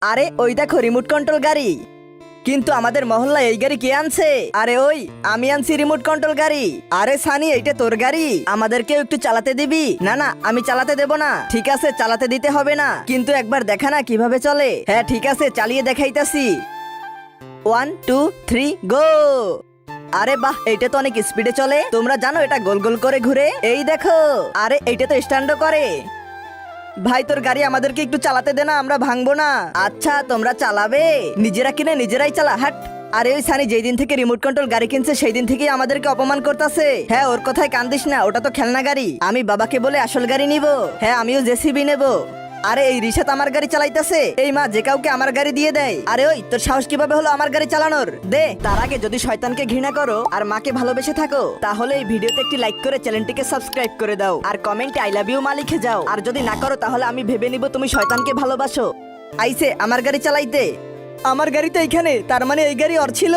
আরে ওই দেখো রিমোট কন্ট্রোল গাড়ি। কিন্তু আমাদের মহল্লায় এই গাড়ি কে আনছে? আরে ওই আমি আনছি রিমোট কন্ট্রোল গাড়ি। আরে সানি, এইটা তোর গাড়ি, আমাদেরকেও একটু চালাতে দিবি? না না, আমি চালাতে দেব না। ঠিক আছে, চালাতে দিতে হবে না, কিন্তু একবার দেখা না কিভাবে চলে। হ্যাঁ ঠিক আছে, চালিয়ে দেখাইতাছি। 1 2 3 গো। আরে বাহ, এইটা তো অনেক স্পিডে চলে। তোমরা জানো এটা গোল গোল করে ঘুরে? এই দেখো। আরে এইটা তো স্ট্যান্ডও করে। ভাই তোর গাড়ি আমাদেরকে একটু চালাতে দে না, আমরা ভাঙবো না। আচ্ছা তোমরা চালাবে? নিজেরা কিনে নিজেরাই চালা, হাট। আরে ওই সানি যেই দিন থেকে রিমোট কন্ট্রোল গাড়ি কিনছে সেই দিন থেকেই আমাদেরকে অপমান করতেছে। হ্যাঁ ওর কথায় কান দিস না, ওটা তো খেলনা গাড়ি। আমি বাবাকে বলে আসল গাড়ি নিব। হ্যাঁ আমিও জেসিবি নেব। আরে এই রিশাত আমার গাড়ি চালাইতেছে। এই মা, যে কাউকে আমার গাড়ি দিয়ে দেয়। আরে ওই তোর সাহস কিভাবে হলো আমার গাড়ি চালানোর? দে। তার আগে যদি শয়তানকে ঘৃণা করো আর মাকে ভালোবেসে থাকো তাহলে এই ভিডিওতে একটি লাইক করে চ্যানেলটিকে সাবস্ক্রাইব করে দাও আর কমেন্টে আই লাভ ইউ মা লিখে যাও। আর যদি না করো তাহলে আমি ভেবে নিব তুমি শয়তানকে ভালোবাসো। আইছে আমার গাড়ি চালাইতে। আমার গাড়ি তো এইখানে, তার মানে এই গাড়ি ওর ছিল।